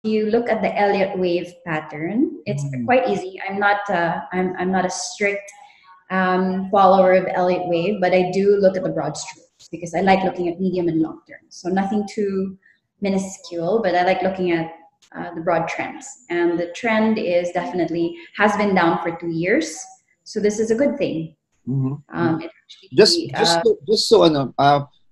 you look at the Elliott wave pattern, it's quite easy. I'm not a strict follower of Elliott wave, but I do look at the broad strokes because I like looking at medium and long term. So nothing too minuscule, but I like looking at the broad trends. And the trend is definitely has been down for 2 years. So this is a good thing. It actually,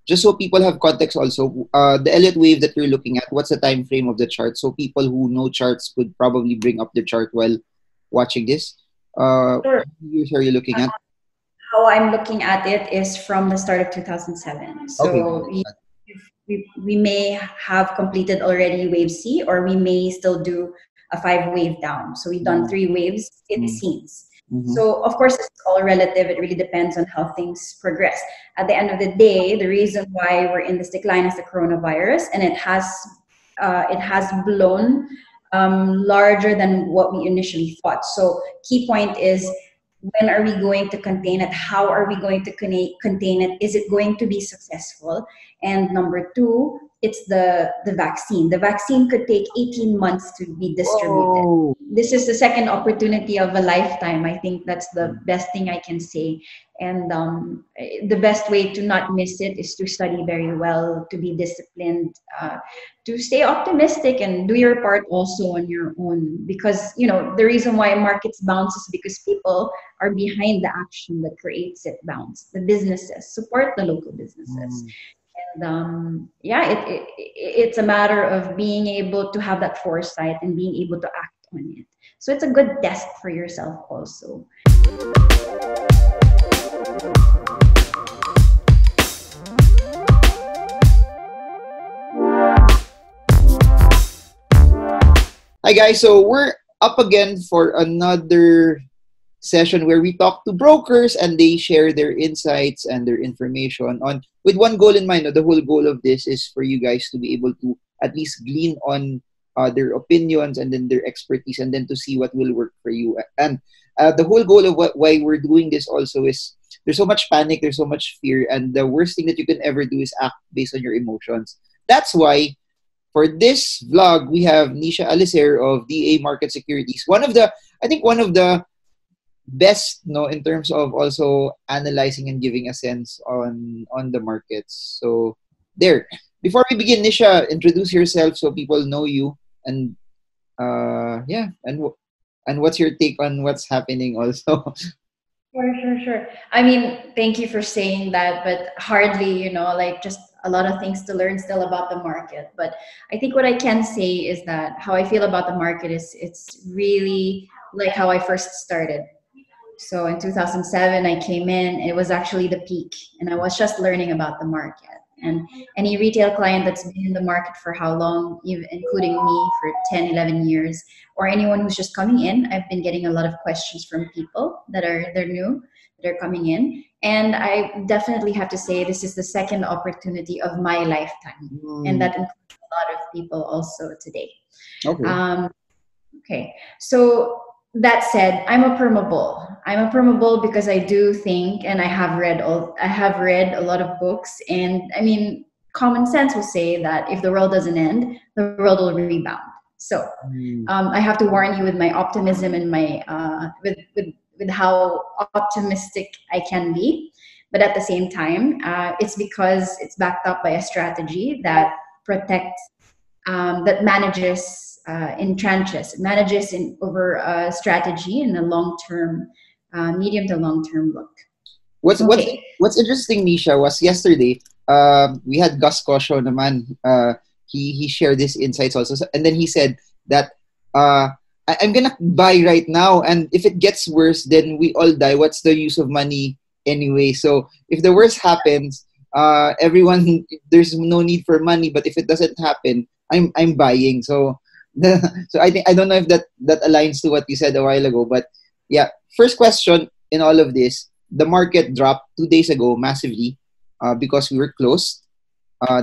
just so people have context also, the Elliott wave that you're looking at, what's the time frame of the chart? So people who know charts could probably bring up the chart while watching this. sure. What years are you looking at? How I'm looking at it is from the start of 2007. Okay. So we may have completed already wave C, or we may still do a 5 wave down. So we've done 3 waves, it seems. So of course it's all relative. It really depends on how things progress. At the end of the day, the reason why we're in this decline is the coronavirus, and it has blown larger than what we initially thought. So key point is, when are we going to contain it? How are we going to contain it? Is it going to be successful? And number 2, it's the vaccine. The vaccine could take 18 months to be distributed. Whoa. This is the second opportunity of a lifetime. I think that's the best thing I can say. And the best way to not miss it is to study very well, to be disciplined, to stay optimistic, and do your part also on your own. Because, the reason why markets bounce is because people are behind the action that creates it bounce. The businesses support the local businesses. And it's a matter of being able to have that foresight and being able to act on it. So it's a good test for yourself also. Hi guys, so we're up again for another session where we talk to brokers and they share their insights and their information on with one goal in mind. The whole goal of this is for you guys to be able to at least glean on their opinions and then their expertise, and then to see what will work for you. And the whole goal of why we're doing this also is there's so much panic, there's so much fear, and the worst thing that you can ever do is act based on your emotions. That's why for this vlog, we have Nisha Alicer of DA Market Securities. One of the best, in terms of also analyzing and giving a sense on the markets. So there. Before we begin, Nisha, introduce yourself so people know you, and and what's your take on what's happening also. Sure. I mean, thank you for saying that, but hardly, just a lot of things to learn still about the market. But I think what I can say is that how I feel about the market is it's really like how I first started. So in 2007, I came in, it was actually the peak, and I was just learning about the market. And any retail client that's been in the market for how long, even including me for 10, 11 years, or anyone who's just coming in, I've been getting a lot of questions from people they're new, that are coming in. And I definitely have to say this is the second opportunity of my lifetime. And that includes a lot of people also today. Okay. So that said, I'm a permabull. I'm a permabull because I do think, and I have read a lot of books, and I mean, common sense will say that if the world doesn't end, the world will rebound. So I have to warn you with my optimism and my with how optimistic I can be, but at the same time, it's because it's backed up by a strategy that protects, that manages. In tranches, manages in over a strategy in a long-term, medium to long-term look. What's interesting, Nisha, was yesterday we had Gus Kosho naman. He shared his insights also, and then he said that I'm gonna buy right now, and if it gets worse, then we all die. What's the use of money anyway? So if the worst happens, everyone, there's no need for money. But if it doesn't happen, I'm buying. So I don't know if that aligns to what you said a while ago, but yeah. First question in all of this: the market dropped 2 days ago massively because we were closed.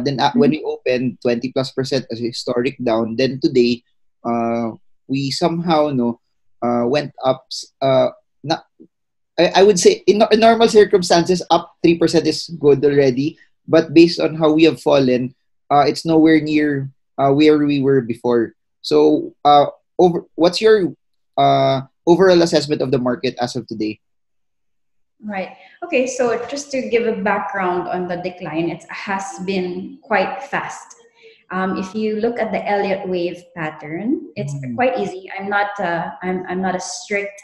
Then when we opened, 20+% as a historic down. Then today, we somehow went up. I would say in normal circumstances, up 3% is good already. But based on how we have fallen, it's nowhere near where we were before. So, what's your overall assessment of the market as of today? Right. Okay. So just to give a background on the decline, it has been quite fast. If you look at the Elliott wave pattern, it's Mm. quite easy. I'm not a strict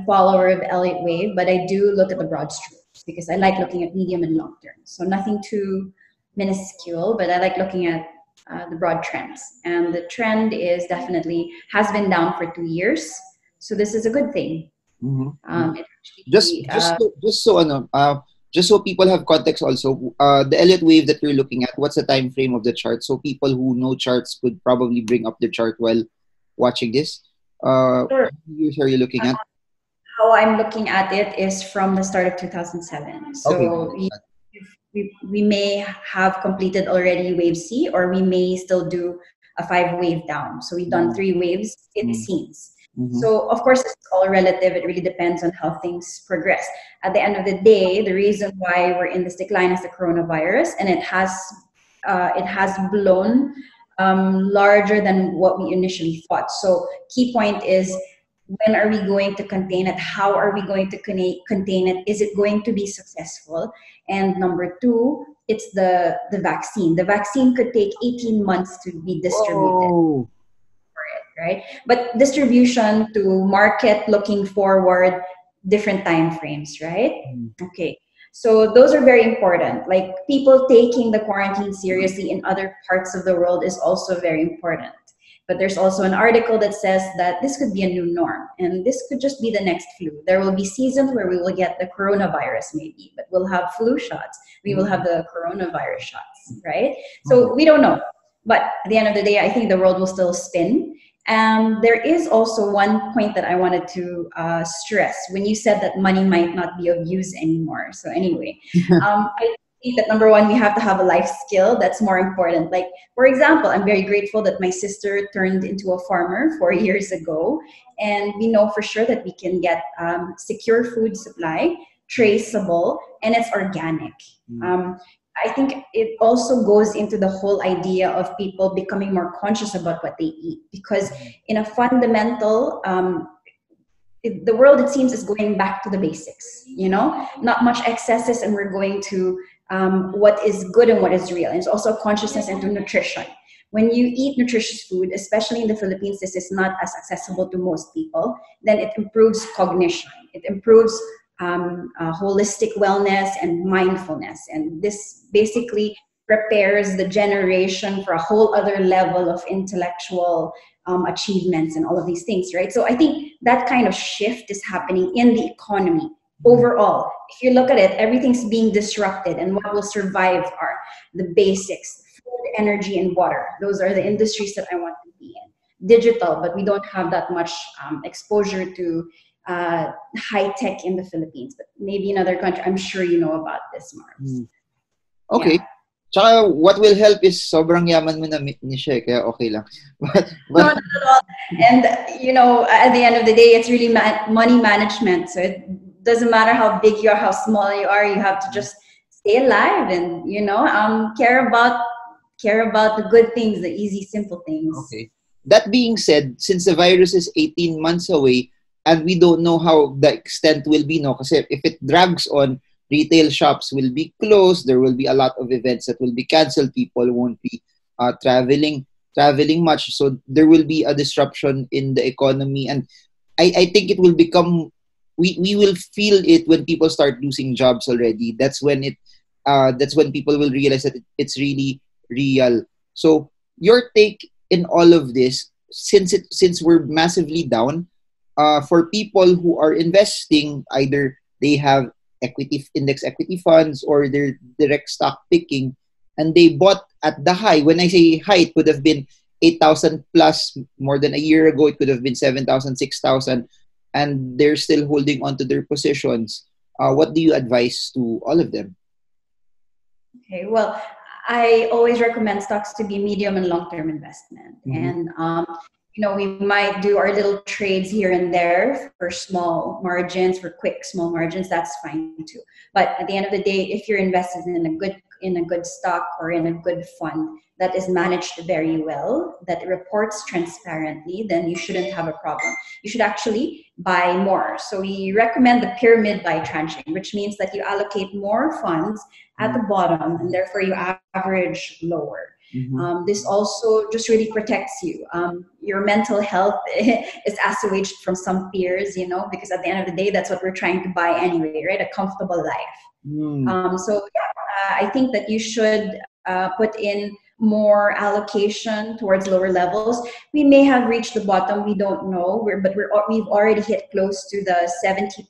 follower of Elliott wave, but I do look at the broad strokes because I like looking at medium and long term. So nothing too minuscule, but I like looking at the broad trends. And the trend is definitely has been down for 2 years. So this is a good thing. Mm-hmm. It Just actually, just so, just so ano, just so people have context also, the Elliott wave that you're looking at, what's the time frame of the chart? So people who know charts could probably bring up the chart while watching this. sure. How many years are you looking at? How I'm looking at it is from the start of 2007. Okay, So we may have completed already wave C, or we may still do a 5 wave down. So we've done mm, 3 waves, it mm, seems. mm-hmm. So of course it's all relative. It really depends on how things progress. At the end of the day, the reason why we're in this decline is the coronavirus, and it has blown larger than what we initially thought. So key point is, when are we going to contain it? How are we going to contain it? Is it going to be successful? And number two, it's the vaccine. The vaccine could take 18 months to be distributed, Whoa. right? But distribution to market looking forward, different time frames, right? Mm. Okay. So those are very important. Like, people taking the quarantine seriously in other parts of the world is also very important. But there's also an article that says that this could be a new norm, and this could just be the next flu. There will be seasons where we will get the coronavirus maybe, but we'll have flu shots. We will have the coronavirus shots, right? Okay. So we don't know. But at the end of the day, I think the world will still spin. And there is also one point that I wanted to stress when you said that money might not be of use anymore. So anyway, I think that number one, we have to have a life skill that's more important. Like, for example, I'm very grateful that my sister turned into a farmer 4 years ago, and we know for sure that we can get secure food supply, traceable, and it's organic. Um, I think it also goes into the whole idea of people becoming more conscious about what they eat, because in a fundamental, the world, it seems, is going back to the basics, not much excesses, and we're going to what is good and what is real. And it's also consciousness into nutrition. When you eat nutritious food, especially in the Philippines, this is not as accessible to most people, then it improves cognition. It improves holistic wellness and mindfulness. And this basically prepares the generation for a whole other level of intellectual achievements and all of these things, right? So I think that kind of shift is happening in the economy overall. If you look at it, everything's being disrupted, and what will survive are the basics: food, energy, and water. Those are the industries that I want to be in. Digital, but we don't have that much exposure to high tech in the Philippines, but maybe in other countries. I'm sure you know about this, Mars. Okay. Yeah. Tsaka, what will help is sobrang yaman mo na ni Shea, kaya okay lang. No, But not at all. And at the end of the day, it's really money management. So it doesn't matter how big you are, how small you are. You have to just stay alive, and care about the good things, the easy, simple things. okay. That being said, since the virus is 18 months away and we don't know how the extent will be, no? Kasi if it drags on, retail shops will be closed, there will be a lot of events that will be canceled, people won't be traveling much, so there will be a disruption in the economy, and I think it will become, we will feel it when people start losing jobs already. That's when people will realize that it's really real. So your take in all of this, since we're massively down, for people who are investing, either they have index equity funds or they're direct stock picking, and they bought at the high. When I say high, it could have been 8,000 plus more than a year ago. It could have been 7,000, 6,000, and they're still holding on to their positions. What do you advise to all of them? Okay, well, I always recommend stocks to be medium and long-term investment. Mm-hmm. And, we might do our little trades here and there for small margins, for quick small margins. That's fine too. But at the end of the day, if you're invested in a good in a good stock or in a good fund that is managed very well, that reports transparently, then you shouldn't have a problem. You should actually buy more. So we recommend the pyramid buy tranching, which means that you allocate more funds at the bottom and therefore you average lower. This also just really protects you. Your mental health is assuaged from some fears, because at the end of the day, that's what we're trying to buy anyway, right? A comfortable life. I think that you should put in more allocation towards lower levels. We may have reached the bottom, we don't know, we've already hit close to the 70+%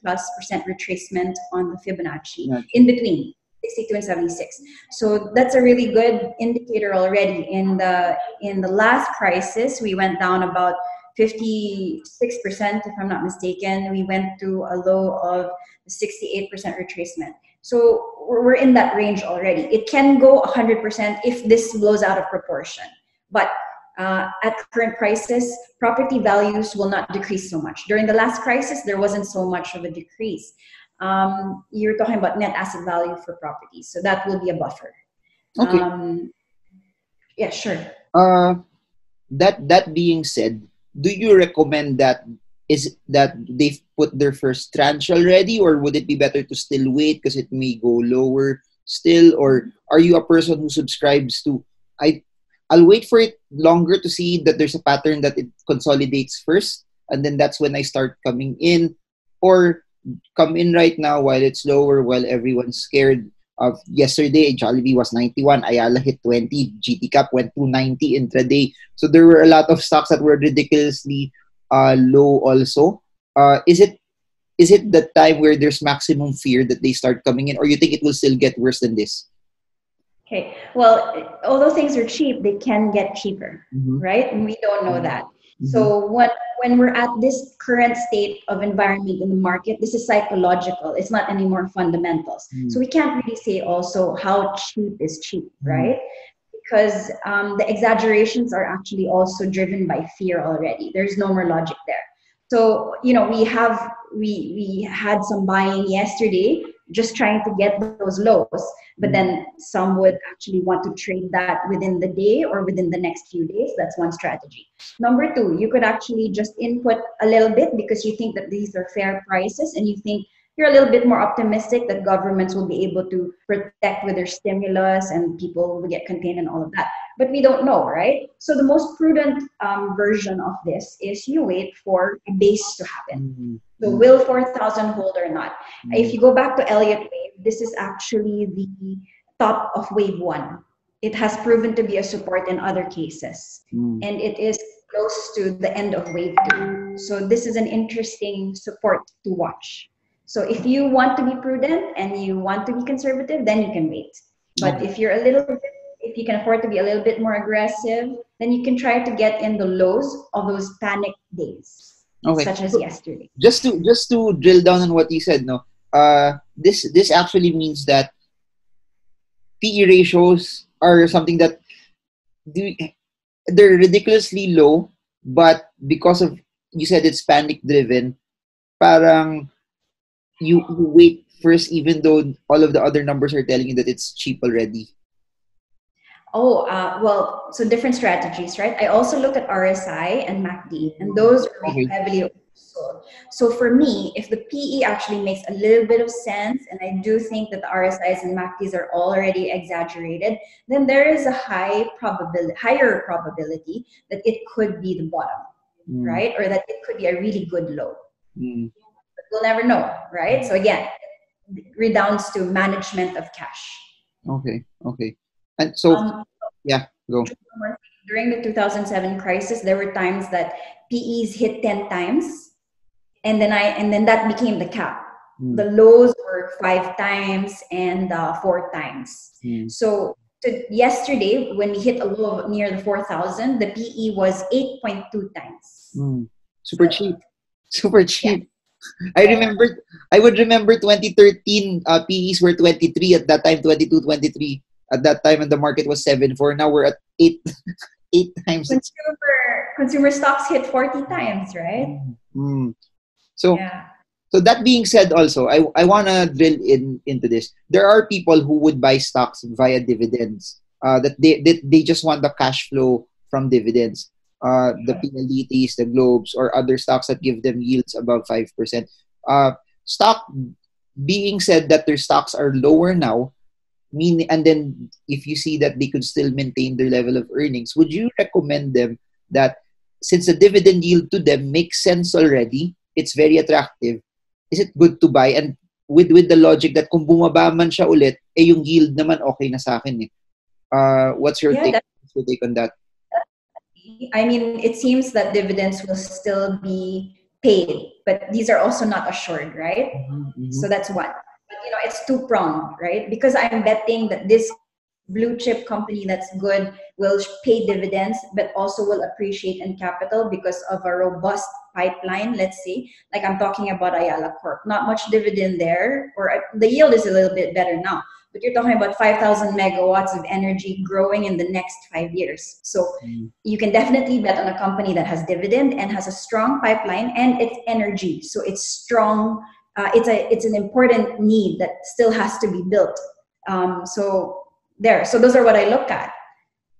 retracement on the Fibonacci, in between 62 and 76. So that's a really good indicator already. In the last crisis, we went down about 56%, if I'm not mistaken. We went to a low of 68% retracement. So we're in that range already. It can go 100% if this blows out of proportion. But at current prices, property values will not decrease so much. During the last crisis, there wasn't so much of a decrease. You're talking about net asset value for properties. So that will be a buffer. Okay. Yeah, sure. That being said, do you recommend that they've put their first tranche already, or would it be better to still wait because it may go lower still? Or are you a person who subscribes to I'll wait for it longer to see that there's a pattern that it consolidates first, and then that's when I start coming in, or come in right now while it's lower, while everyone's scared of yesterday? Jollibee was 91, Ayala hit 20, GT Cap went to 90 intraday. So there were a lot of stocks that were ridiculously low also. Is it the time where there's maximum fear that they start coming in, or you think it will still get worse than this? Okay, well, although things are cheap, they can get cheaper, right? And we don't know that. So when we're at this current state of environment in the market, this is psychological. It's not anymore fundamentals. So we can't really say also how cheap is cheap, right? Because the exaggerations are actually also driven by fear already. There's no more logic there. So, we had some buying yesterday, just trying to get those lows, but then some would actually want to trade that within the day or within the next few days. That's one strategy. Number two, you could actually just input a little bit because you think that these are fair prices and you think you're a little bit more optimistic that governments will be able to protect with their stimulus and people will get contained and all of that. But we don't know, right? So the most prudent version of this is you wait for a base to happen. So will 4,000 hold or not? If you go back to Elliot wave, this is actually the top of wave one. It has proven to be a support in other cases. And it is close to the end of wave two. So this is an interesting support to watch. So if you want to be prudent and you want to be conservative, then you can wait. But if you can afford to be a little bit more aggressive, then you can try to get in the lows of those panic days, such as yesterday. Just to drill down on what you said, no, this actually means that PE ratios are something that they're ridiculously low, but because of, you said it's panic driven, parang you wait first, even though all of the other numbers are telling you that it's cheap already. Well, so different strategies, right? I also look at RSI and MACD, and those are heavily oversold. So for me, if the PE actually makes a little bit of sense, and I do think that the RSIs and MACDs are already exaggerated, then there is a higher probability that it could be the bottom, right? Or that it could be a really good low. But we'll never know, right? So again, it redounds to management of cash. Okay. And so, go. During the 2007 crisis, there were times that PEs hit 10 times, and then that became the cap. The lows were 5 times and 4 times. So yesterday, when we hit a low near the 4,000, the PE was 8.2 times. Super cheap. Yeah. I would remember 2013 PEs were 23 at that time, 22, 23 at that time, and the market was 7.4. Now we're at 8 times. Consumer stocks hit 40 times, right? So So that being said, also, I wanna drill into this. There are people who would buy stocks via dividends. That they just want the cash flow from dividends. The PLDTs, the Globes, or other stocks that give them yields above 5%. Stock being said that their stocks are lower now, and then if you see that they could still maintain their level of earnings, would you recommend them that since the dividend yield to them makes sense already, it's very attractive, is it good to buy? And with the logic that kung bumaba man siya ulit, yung yield naman okay na sa akin eh. What's your Yeah, take? What's your take on that? I mean, it seems that dividends will still be paid, but these are also not assured, right? Mm-hmm. So that's one. But it's two-pronged, right? Because I'm betting that this blue chip company that's good will pay dividends, but also will appreciate in capital because of a robust pipeline, let's say. Like I'm talking about Ayala Corp. Not much dividend there, or the yield is a little bit better now. But you're talking about 5,000 megawatts of energy growing in the next 5 years. So you can definitely bet on a company that has dividend and has a strong pipeline, and it's energy. So it's strong. It's an important need that still has to be built. So those are what I look at.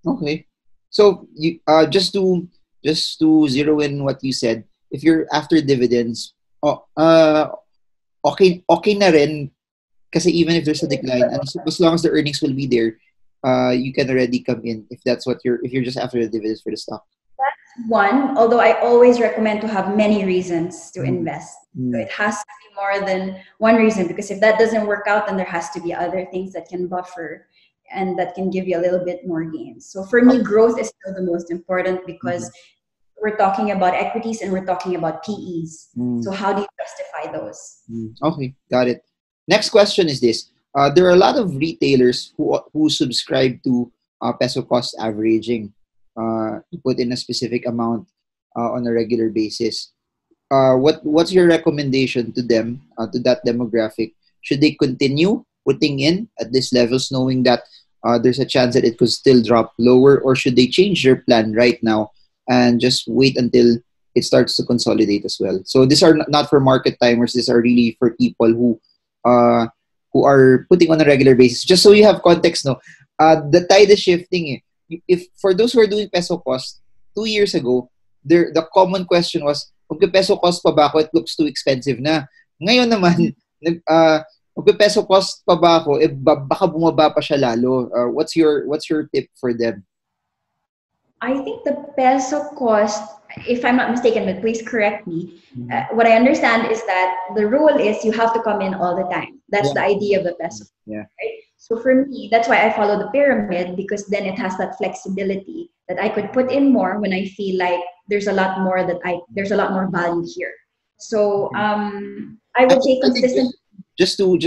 Okay. So you just to zero in what you said, if you're after dividends, okay na rin kasi even if there's a decline, and so, as long as the earnings will be there, you can already come in if that's what if you're just after the dividends for the stock. That's one, although I always recommend to have many reasons to invest. So it has to be more than one reason, because if that doesn't work out, then there has to be other things that can buffer and that can give you a little bit more gains. So for me, growth is still the most important, because we're talking about equities and we're talking about PEs. So how do you justify those? Okay, got it. Next question is this. There are a lot of retailers who subscribe to peso cost averaging, to put in a specific amount on a regular basis. What's your recommendation to them, to that demographic? Should they continue putting in at these levels, knowing that there's a chance that it could still drop lower, or should they change their plan right now and just wait until it starts to consolidate as well? So these are not for market timers. These are really for people who are putting on a regular basis. Just so you have context, no, the tide is shifting. If for those who are doing peso cost 2 years ago, the common question was, peso cost pa ba ako? It looks too expensive na. Ngayon naman, peso cost pa ba ako? Baka bumaba pa siya lalo. What's your tip for them? I think the peso cost, if I'm not mistaken, but please correct me, what I understand is that the rule is you have to come in all the time. That's the idea of the peso. Yeah. Right? So for me, that's why I follow the pyramid, because then it has that flexibility that I could put in more when I feel like there's a lot more value here. So I would say consistent. Just to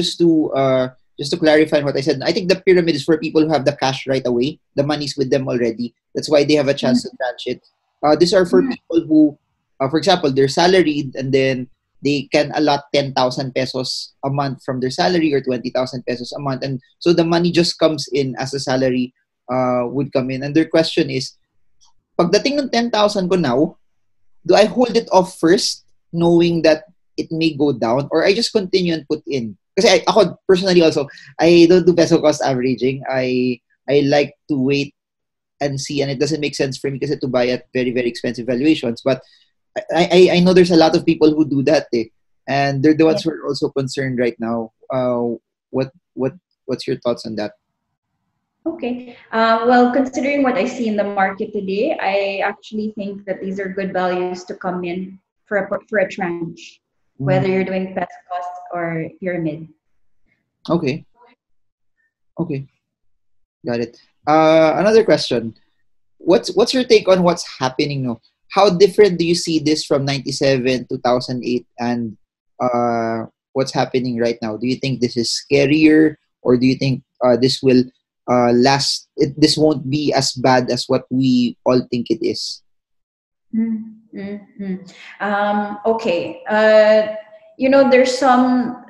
clarify what I said, I think the pyramid is for people who have the cash right away. The money's with them already. That's why they have a chance to tranche it. These are for people who, for example, they're salaried and then they can allot 10,000 pesos a month from their salary, or 20,000 pesos a month. And so the money just comes in as a salary would come in. And their question is, pagdating ng 10,000 ko now, do I hold it off first, knowing that it may go down, or I just continue and put in? Kasi ako personally also, I don't do peso cost averaging. I like to wait and see, and it doesn't make sense for me kasi to buy at very, very expensive valuations. But I know there's a lot of people who do that, and they're the ones who are also concerned right now. What's your thoughts on that? Okay. Well, considering what I see in the market today, I actually think that these are good values to come in for a tranche, whether you're doing peso cost or pyramid. Okay. Got it. Another question. What's your take on what's happening now? How different do you see this from 97, 2008, and what's happening right now? Do you think this is scarier, or do you think this will last? This won't be as bad as what we all think it is? Okay. There's some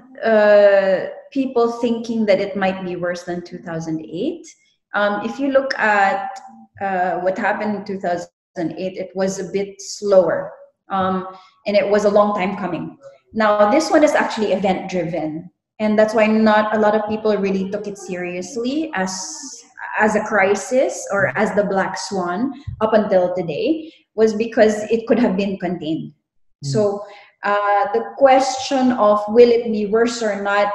people thinking that it might be worse than 2008. If you look at what happened in 2008, it was a bit slower, and it was a long time coming. Now, this one is actually event driven. And that's why not a lot of people really took it seriously as a crisis or as the black swan up until today, was because it could have been contained. So the question of will it be worse or not,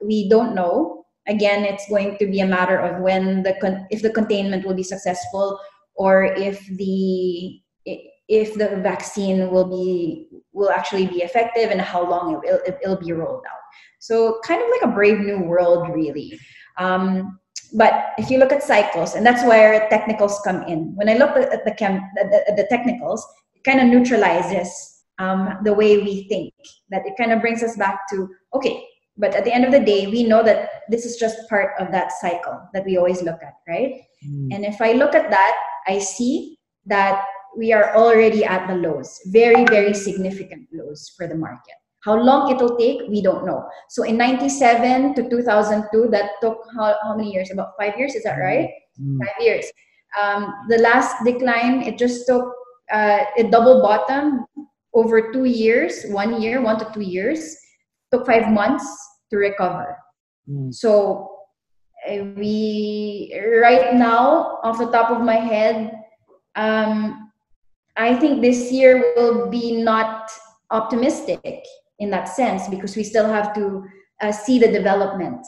we don't know. Again, it's going to be a matter of when if the containment will be successful, or if the vaccine will actually be effective, and how long it'll be rolled out. So kind of like a brave new world, really. But if you look at cycles, and that's where technicals come in. When I look at the technicals, it kind of neutralizes the way we think. That it kind of brings us back to, okay, but at the end of the day, we know that this is just part of that cycle that we always look at, right? And if I look at that, I see that we are already at the lows, very, very significant lows for the market. How long it'll take, we don't know. So in 97 to 2002, that took how many years? About 5 years, is that right? 5 years. The last decline, it just took, it double bottom over 2 years, 1 year, 1 to 2 years, took 5 months to recover. So we, right now, off the top of my head, I think this year will be not optimistic in that sense, because we still have to see the developments.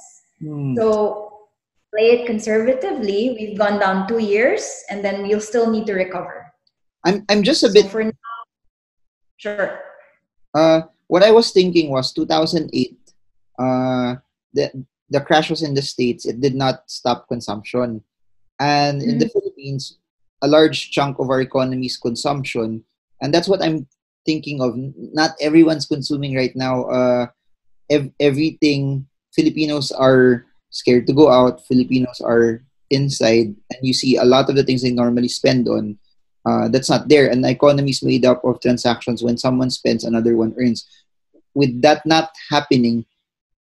So play it conservatively. We've gone down 2 years, and then we'll still need to recover. I'm just a bit. For now, sure. What I was thinking was 2008. The crash was in the States. It did not stop consumption, and in the Philippines, a large chunk of our economy is consumption, and that's what I'm thinking of. Not everyone's consuming right now. Everything. Filipinos are scared to go out. Filipinos are inside, and you see a lot of the things they normally spend on. That's not there. And the economy is made up of transactions. When someone spends, another one earns. With that not happening,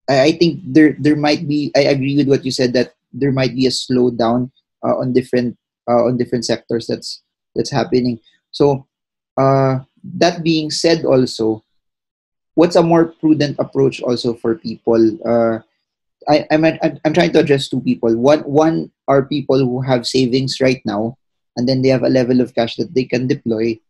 I think there might be. I agree with what you said, that there might be a slowdown on different sectors that's happening. So that being said, also, what's a more prudent approach also for people? I'm trying to address two people. One are people who have savings right now, and then they have a level of cash that they can deploy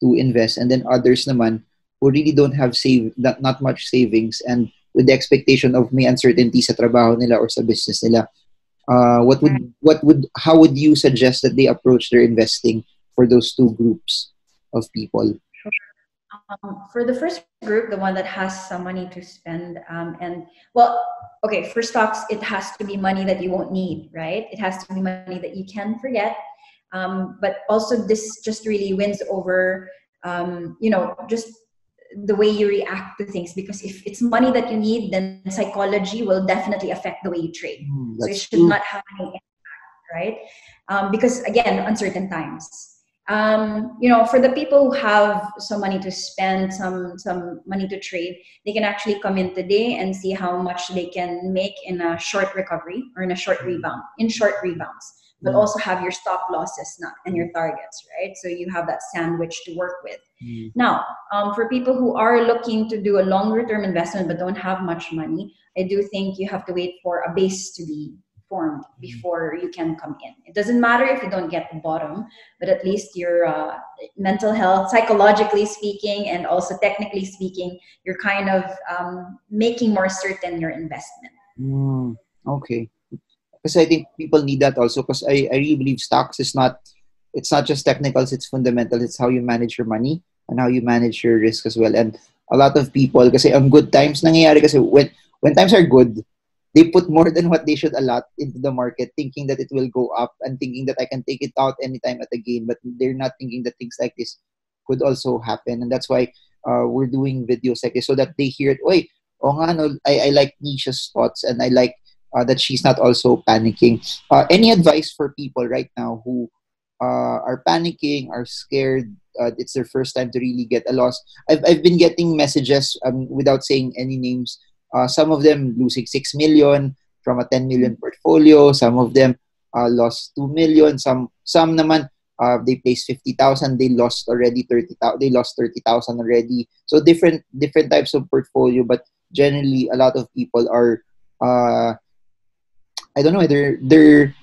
to invest, and then others naman who really don't have not much savings, and with the expectation of may uncertainty sa trabaho nila or sa business nila. How would you suggest that they approach their investing for those two groups of people? For the first group, the one that has some money to spend, okay, for stocks, it has to be money that you won't need, right? It has to be money that you can forget. But also, this just really wins over, just the way you react to things. Because if it's money that you need, then psychology will definitely affect the way you trade. So it should not have any impact, right? Because again, uncertain times. For the people who have some money to spend, some money to trade, they can actually come in today and see how much they can make in a short recovery or in a short rebounds. But also have your stop losses and your targets, right? So you have that sandwich to work with. Now, for people who are looking to do a longer term investment but don't have much money, I do think you have to wait for a base to be formed before you can come in. It doesn't matter if you don't get the bottom, but at least your mental health, psychologically speaking, and also technically speaking, you're kind of making more certain your investment. Okay. Because I think people need that also, because I really believe stocks it's not just technicals, it's fundamentals. It's how you manage your money and how you manage your risk as well. And a lot of people, kasi on good times, nangyayari kasi when times are good, they put more than what they should allot into the market, thinking that it will go up and thinking that I can take it out anytime at a gain. But they're not thinking that things like this could also happen. And that's why we're doing videos like this, so that they hear it. Oy, I like Nisha's thoughts, and I like that she's not also panicking. Any advice for people right now who are panicking, are scared? It's their first time to really get a loss. I've been getting messages without saying any names. Some of them losing 6 million from a 10 million portfolio. Some of them lost 2 million. Some naman they placed 50,000, they lost already 30,000. They lost 30,000 already. So different types of portfolio, but generally a lot of people are I don't know, they're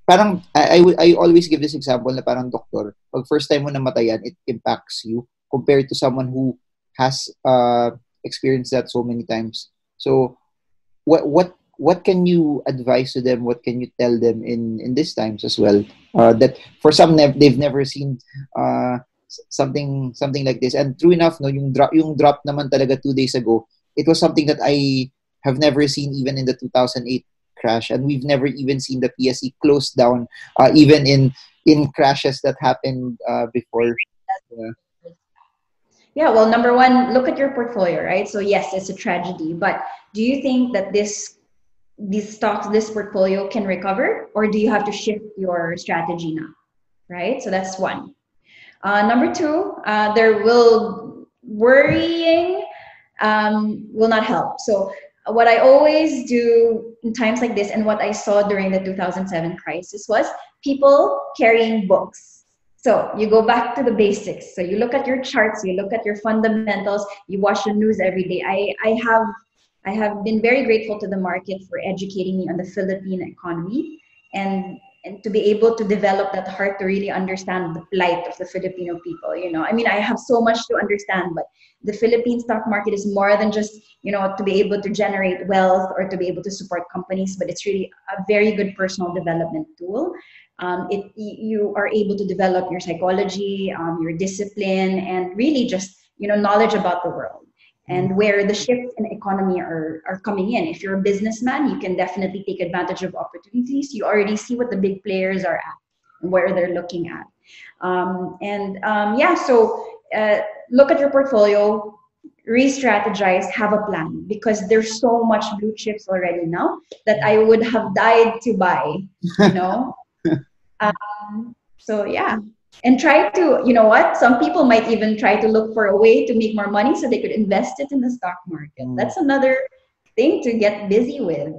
parang I always give this example na parang doktor. Pag first time mo namatayan, it impacts you compared to someone who has experienced that so many times. So what can you advise to them? What can you tell them in these times as well? That for some they've never seen something like this. And true enough, no, yung drop naman talaga 2 days ago, it was something that I have never seen even in the 2008 crash, and we've never even seen the PSE close down, even in crashes that happened before. Yeah. Yeah, well, number one, look at your portfolio, right? So yes, it's a tragedy, but do you think that these stocks, this portfolio can recover, or do you have to shift your strategy now, right? So that's one. Number two, there will worrying will not help. So what I always do in times like this, and what I saw during the 2007 crisis, was people carrying books. So you go back to the basics. So you look at your charts, you look at your fundamentals, you watch the news every day. I have been very grateful to the market for educating me on the Philippine economy, and to be able to develop that heart to really understand the plight of the Filipino people. I mean, I have so much to understand, but the Philippine stock market is more than just, to be able to generate wealth or to be able to support companies, but it's really a very good personal development tool. You are able to develop your psychology, your discipline, and really just, knowledge about the world and where the shifts in economy are coming in. If you're a businessman, you can definitely take advantage of opportunities. You already see what the big players are at and where they're looking at. So look at your portfolio, re-strategize, have a plan, because there's so much blue chips already now that I would have died to buy, you know. So yeah, and try to, you know what? Some people might even try to look for a way to make more money so they could invest it in the stock market. That's another thing to get busy with.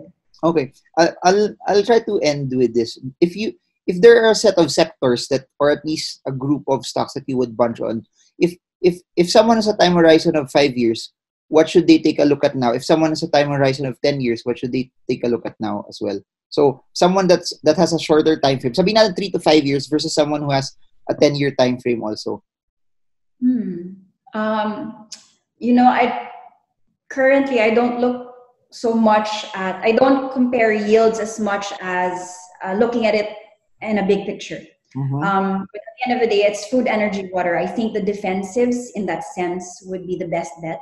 Okay, I'll try to end with this. If there are a set of sectors that, or at least a group of stocks that you would bunch on, if someone has a time horizon of 5 years, what should they take a look at now? If someone has a time horizon of 10 years, what should they take a look at now as well? So someone that has a shorter time frame, sabihin natin 3 to 5 years versus someone who has a 10-year time frame also. I currently I don't look so much at, I don't compare yields as much as looking at it in a big picture. But at the end of the day, it's food, energy, water. I think the defensives in that sense would be the best bet.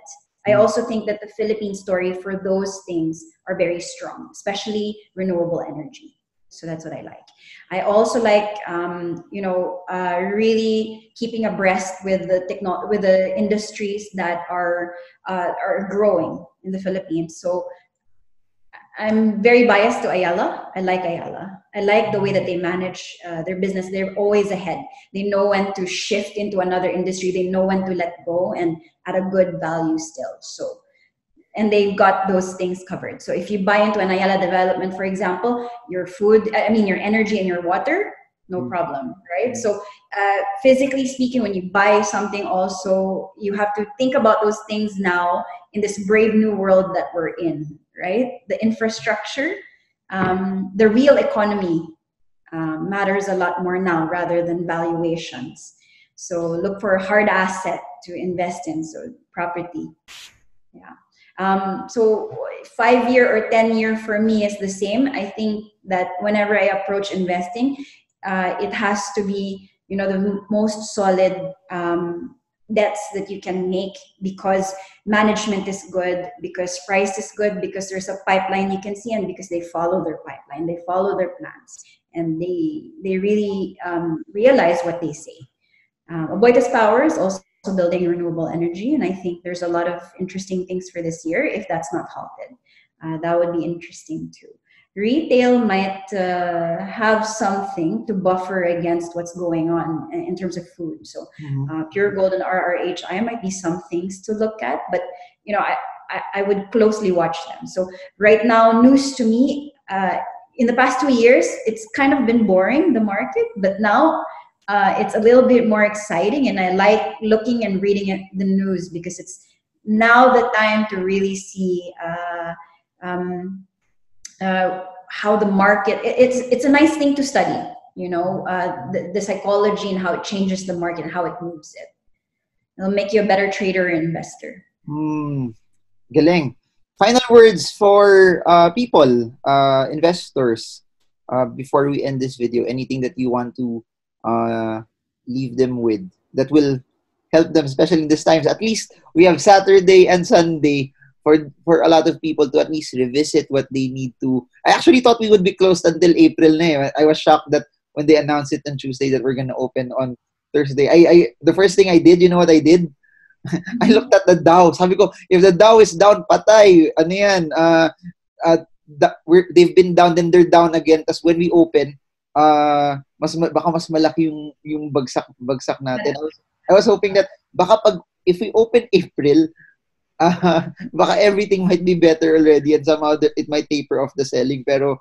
I also think that the Philippine story for those things are very strong, especially renewable energy. So that's what I like. I also like, really keeping abreast with with the industries that are growing in the Philippines. So I'm very biased to Ayala. I like Ayala. I like the way that they manage their business. They're always ahead. They know when to shift into another industry. They know when to let go, and at a good value still. So, and they've got those things covered. So if you buy into an Ayala development, for example, your your energy and your water, no problem, right? So physically speaking, when you buy something also, you have to think about those things now in this brave new world that we're in, right? The infrastructure, the real economy matters a lot more now rather than valuations. So look for a hard asset to invest in, so property. Yeah. So 5-year or 10-year for me is the same. I think that whenever I approach investing, it has to be, the most solid bets that you can make, because management is good, because price is good, because there's a pipeline you can see, and because they follow their pipeline, they follow their plans, and they really realize what they say. Aboitiz Power is also building renewable energy, and I think there's a lot of interesting things for this year if that's not halted. That would be interesting too. Retail might have something to buffer against what's going on in terms of food. So Pure Gold and RRHI might be some things to look at, but I would closely watch them. So right now, news to me, in the past 2 years, it's kind of been boring, the market, but now it's a little bit more exciting, and I like looking and reading at the news because it's now the time to really see how the market. It's a nice thing to study. The psychology and how it changes the market and how it moves it. It'll make you a better trader and investor. Galing. Final words for people, investors, before we end this video. Anything that you want to leave them with that will help them, especially in these times. At least we have Saturday and Sunday for a lot of people to at least revisit what they need to. I actually thought we would be closed until April na eh. I was shocked that when they announced it on Tuesday that we're gonna open on Thursday. The first thing I did, you know what I did? I looked at the Dow. Sabi ko, if the Dow is down, patay. Ano yan? They've been down, then they're down again. Tapos when we open, baka mas malaki yung bagsak natin. I was hoping that baka if we open April, baka everything might be better already and somehow it might taper off the selling. Pero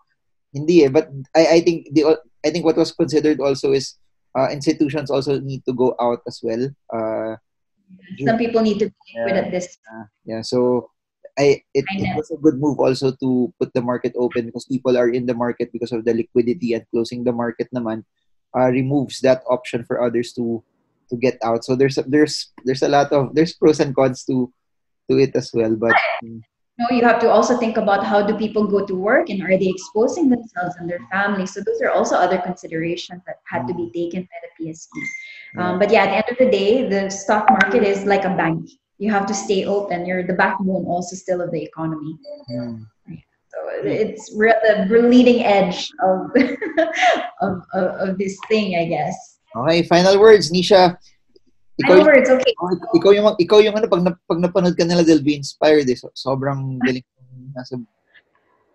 hindi eh. But I think what was considered also is institutions also need to go out as well. Some people need to be liquid at this. Yeah, so it was a good move also to put the market open because people are in the market because of the liquidity, and closing the market naman removes that option for others to get out. So there's a lot of pros and cons to it as well. But you have to also think about how do people go to work and are they exposing themselves and their families. So those are also other considerations that had to be taken by the PSE. But yeah, at the end of the day, the stock market is like a bank. You have to stay open. You're the backbone also still of the economy. So it's the leading edge of of this thing, I guess. Okay, final words, Nisha. Final words, okay. Ikaw yung ano, pag napanood ka nila, they'll be inspired. Eh. So, sobrang galing.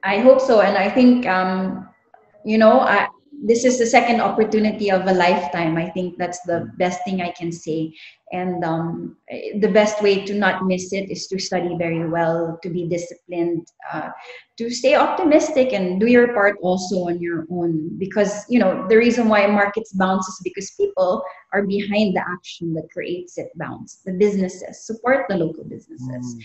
I hope so. And I think, this is the second opportunity of a lifetime. I think that's the best thing I can say. And the best way to not miss it is to study very well, to be disciplined, to stay optimistic and do your part also on your own. Because, the reason why markets bounce is because people are behind the action that creates it bounce. The businesses, support the local businesses.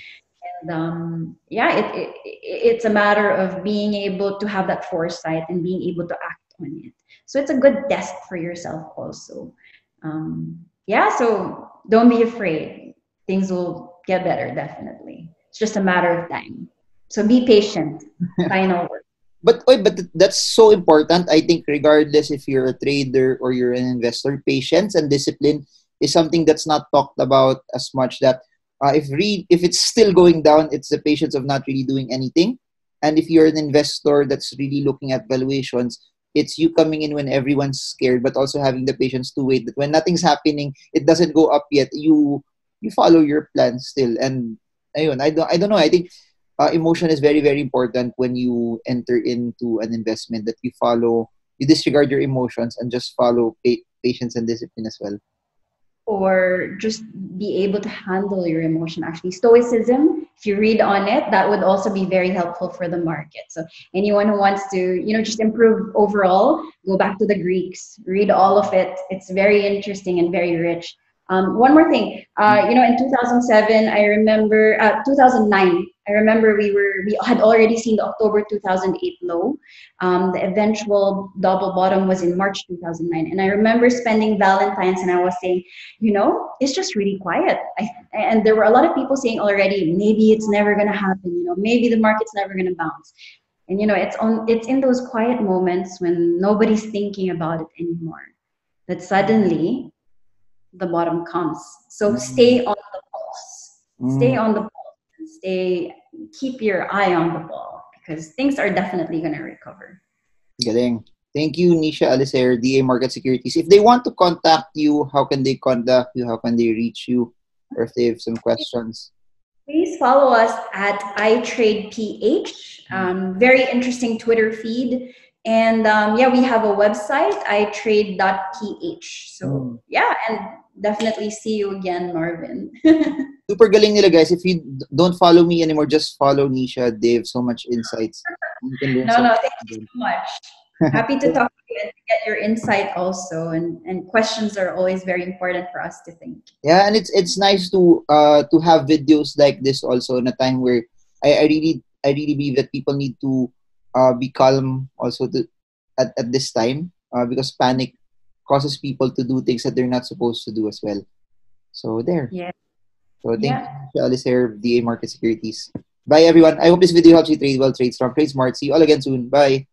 And it's a matter of being able to have that foresight and being able to act on it. So it's a good test for yourself also. So don't be afraid. Things will get better, definitely. It's just a matter of time. So be patient. Final word. But that's so important. I think regardless if you're a trader or you're an investor, patience and discipline is something that's not talked about as much. That if it's still going down, it's the patience of not really doing anything. And if you're an investor that's really looking at valuations, it's you coming in when everyone's scared, but also having the patience to wait. That when nothing's happening, it doesn't go up yet. You follow your plan still. And ayun, I don't know. I think emotion is very, very important when you enter into an investment. That you disregard your emotions and just follow patience and discipline as well. Or just be able to handle your emotion. Actually, stoicism, if you read on it, that would also be very helpful for the market. So anyone who wants to, just improve overall, go back to the Greeks, read all of it. It's very interesting and very rich. One more thing, in 2007, I remember, 2009, I remember we had already seen the October 2008 low. The eventual double bottom was in March 2009. And I remember spending Valentine's and I was saying, it's just really quiet. And there were a lot of people saying already, maybe it's never going to happen, maybe the market's never going to bounce. And, it's in those quiet moments when nobody's thinking about it anymore that suddenly the bottom comes. So stay on the pulse. Stay on the pulse. Keep your eye on the ball because things are definitely going to recover. Galing. Thank you, Nisha Alicer, DA Market Securities. If they want to contact you, how can they contact you? How can they reach you? Or if they have some questions? Please follow us at iTradePH. Very interesting Twitter feed. And we have a website, itrade.ph. So and definitely see you again, Marvin. Super galing nila, guys. If you don't follow me anymore, just follow Nisha. They have so much insights. No, thank you so much. Happy to talk to you and to get your insight also. And questions are always very important for us to think. Yeah, and it's nice to have videos like this also in a time where I really believe that people need to be calm also at this time, because panic causes people to do things that they're not supposed to do as well. So there. Yeah. So thank you, Yeah. Nisha Alicer, DA Market Securities. Bye everyone. I hope this video helps you trade well, trade strong, trade smart. See you all again soon. Bye.